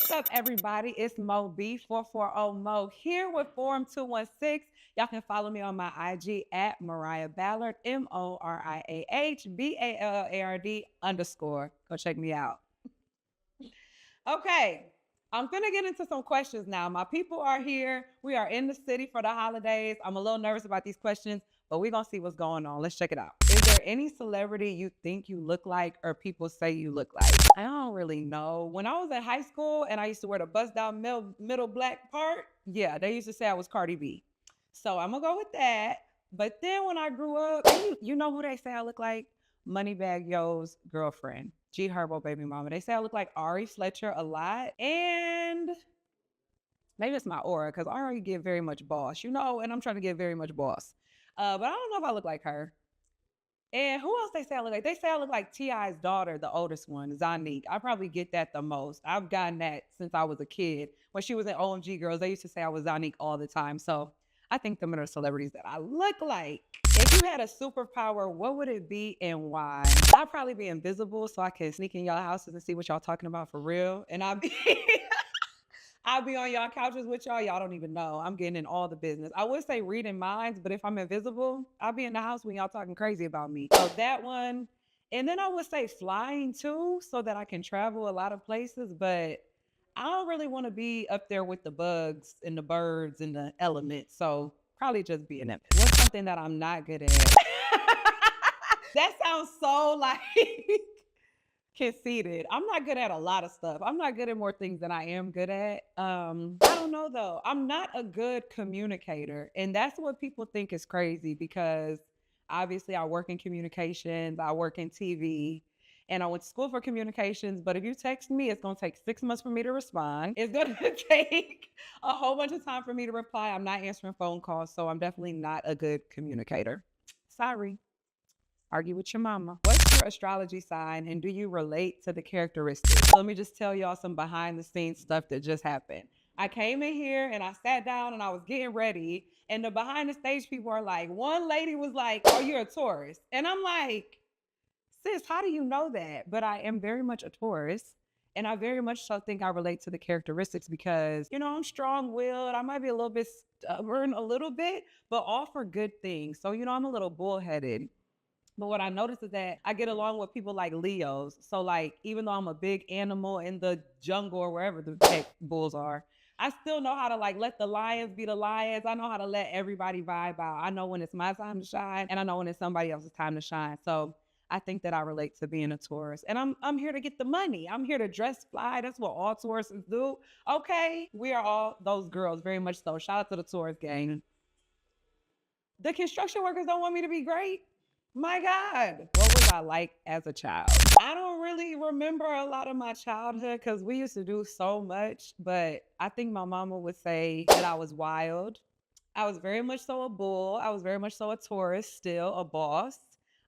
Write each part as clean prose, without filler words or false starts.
What's up, everybody? It's Mo B 440 Mo here with Forum 216. Y'all can follow me on my IG at Moriah Ballard, MoriahBallard_. Go check me out. Okay, I'm gonna get into some questions now. My people are here. We are in the city for the holidays. I'm a little nervous about these questions, but we're gonna see what's going on. Let's check it out. Is there any celebrity you think you look like or people say you look like? I don't really know. When I was in high school and I used to wear the bust down middle black part, yeah, they used to say I was Cardi B. So I'm gonna go with that. But then when I grew up, you know who they say I look like? Moneybag Yo's girlfriend, G Herbo baby mama. They say I look like Ari Fletcher a lot. And maybe it's my aura because Ari get very much boss, and I'm trying to get very much boss. But I don't know if I look like her. And who else they say I look like? They say I look like T.I.'s daughter, the oldest one, Zanique. I probably get that the most. I've gotten that since I was a kid. When she was in OMG Girls, they used to say I was Zanique all the time. So I think them are the celebrities that I look like. If you had a superpower, what would it be and why? I'd probably be invisible so I can sneak in y'all houses and see what y'all talking about for real. And I'll be I'll be on y'all couches with y'all. Y'all don't even know. I'm getting in all the business. I would say reading minds, but if I'm invisible, I'll be in the house when y'all talking crazy about me. So that one. And then I would say flying too, so that I can travel a lot of places. But I don't really want to be up there with the bugs and the birds and the elements. So probably just be an image. What's something that I'm not good at? That sounds so like conceited. I'm not good at a lot of stuff. I'm not good at more things than I am good at. I don't know though. I'm not a good communicator. And that's what people think is crazy because obviously I work in communications, I work in TV, and I went to school for communications. But if you text me, it's gonna take 6 months for me to respond. It's gonna take a whole bunch of time for me to reply. I'm not answering phone calls, so I'm definitely not a good communicator. Sorry. Argue with your mama. What's your astrology sign and do you relate to the characteristics? Let me just tell y'all some behind the scenes stuff that just happened. I came in here and I sat down and I was getting ready, and the behind the stage people are like, one lady was like, "Oh, you're a Taurus." And I'm like, "Sis, how do you know that?" But I am very much a Taurus. And I very much so think I relate to the characteristics because, I'm strong willed. I might be a little bit stubborn, a little bit, but all for good things. So, I'm a little bullheaded. But what I noticed is that I get along with people like Leos. So like, even though I'm a big animal in the jungle or wherever the heck bulls are, I still know how to like let the lions be the lions. I know how to let everybody vibe out. I know when it's my time to shine and I know when it's somebody else's time to shine. So I think that I relate to being a Taurus. And I'm here to get the money. I'm here to dress fly. That's what all Tauruses do. Okay. We are all those girls, very much so. Shout out to the Taurus gang. The construction workers don't want me to be great. My God, what was I like as a child? I don't really remember a lot of my childhood because we used to do so much, but I think my mama would say that I was wild. I was very much so a bull. I was very much so a Taurus, still a boss.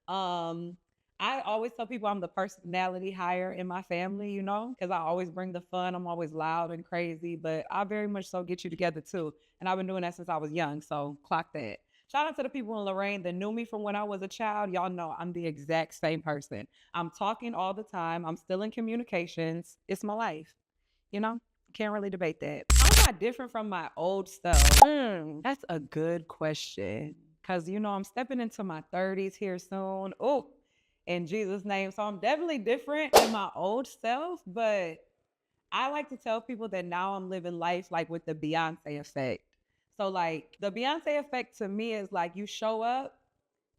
I always tell people I'm the personality hire in my family, because I always bring the fun. I'm always loud and crazy, but I very much so get you together too. And I've been doing that since I was young, so clock that. Shout out to the people in Lorraine that knew me from when I was a child. Y'all know I'm the exact same person. I'm talking all the time. I'm still in communications. It's my life. Can't really debate that. I'm not different from my old self. That's a good question. Because, I'm stepping into my 30s here soon. Oh, in Jesus' name. So I'm definitely different than my old self. But I like to tell people that now I'm living life like with the Beyonce effect. So like the Beyonce effect to me is like you show up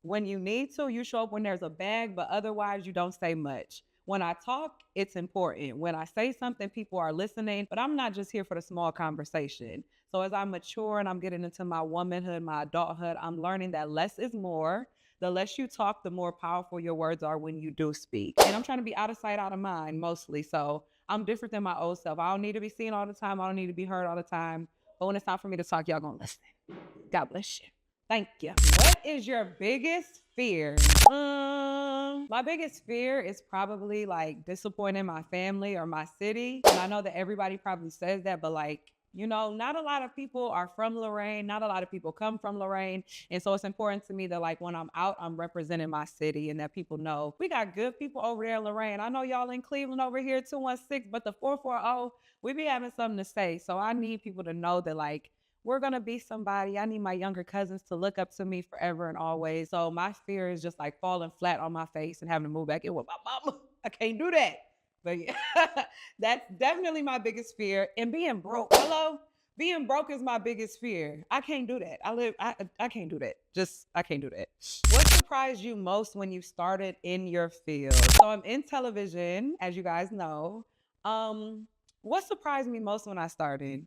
when you need to, you show up when there's a bag, but otherwise you don't say much. When I talk, it's important. When I say something, people are listening, but I'm not just here for the small conversation. So as I mature and I'm getting into my womanhood, my adulthood, I'm learning that less is more. The less you talk, the more powerful your words are when you do speak. And I'm trying to be out of sight, out of mind mostly. So I'm different than my old self. I don't need to be seen all the time. I don't need to be heard all the time. But when it's time for me to talk, y'all gonna listen. God bless you. Thank you. What is your biggest fear? My biggest fear is probably like disappointing my family or my city. And I know that everybody probably says that, but like You know, not a lot of people are from Lorraine. Not a lot of people come from Lorraine. And so it's important to me that, like, when I'm out, I'm representing my city and that people know we got good people over there in Lorraine. I know y'all in Cleveland over here, 216, but the 440, we be having something to say. So I need people to know that, like, we're going to be somebody. I need my younger cousins to look up to me forever and always. So my fear is just like falling flat on my face and having to move back in with my mama. I can't do that. But yeah, that's definitely my biggest fear. And being broke, hello, being broke is my biggest fear. I can't do that. I can't do that. I can't do that. What surprised you most when you started in your field? So I'm in television, as you guys know. What surprised me most when I started?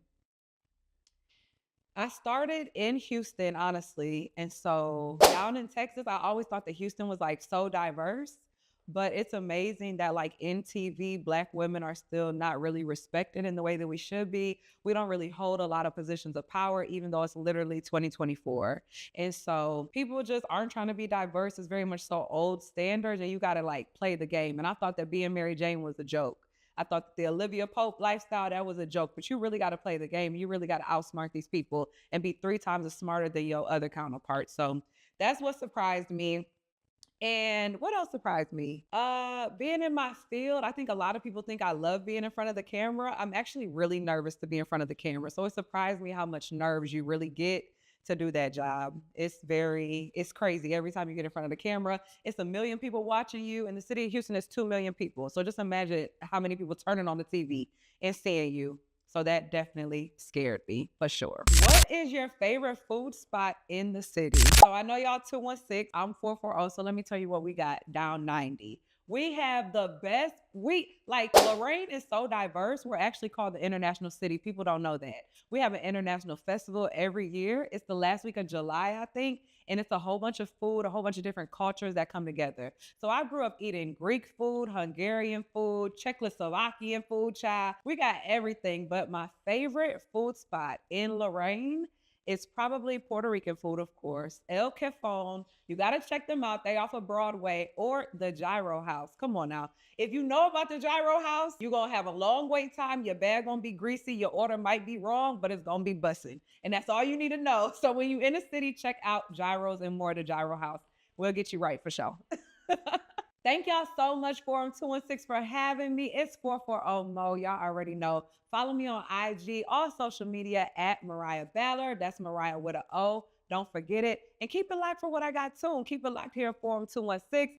I started in Houston, honestly. And so down in Texas, I always thought that Houston was like so diverse. But it's amazing that, like, in TV, Black women are still not really respected in the way that we should be. We don't really hold a lot of positions of power, even though it's literally 2024. And so people just aren't trying to be diverse. It's very much so old standards, and you got to like play the game. And I thought that being Mary Jane was a joke. I thought that the Olivia Pope lifestyle, that was a joke, but you really got to play the game. You really got to outsmart these people and be 3 times as smarter than your other counterparts. So that's what surprised me. And what else surprised me? Being in my field, I think a lot of people think I love being in front of the camera. I'm actually really nervous to be in front of the camera. So it surprised me how much nerves you really get to do that job. It's crazy. Every time you get in front of the camera, it's a million people watching you. In the city of Houston, it's 2 million people. So just imagine how many people turning on the TV and seeing you. So that definitely scared me for sure. What is your favorite food spot in the city? So I know y'all 216, I'm 440. So let me tell you what we got down 90. We have the best. Lorraine is so diverse. We're actually called the International City. People don't know that. We have an international festival every year. It's the last week of July, I think. And it's a whole bunch of food, a whole bunch of different cultures that come together. So I grew up eating Greek food, Hungarian food, Czechoslovakian food, child. We got everything. But my favorite food spot in Lorraine is probably Puerto Rican food, of course. El Cafon. You got to check them out. They off of Broadway, or the Gyro House. Come on now. If you know about the Gyro House, you're going to have a long wait time. Your bag going to be greasy. Your order might be wrong, but it's going to be bussing. And that's all you need to know. So when you in the city, check out Gyros and more, the Gyro House. We'll get you right for sure. Thank y'all so much, Forum 216, for having me. It's 440 Mo. Y'all already know. Follow me on IG, all social media at Moriah Ballard. That's Moriah with an O. Don't forget it. And keep it locked for what I got tuned. Keep it locked here at Forum 216.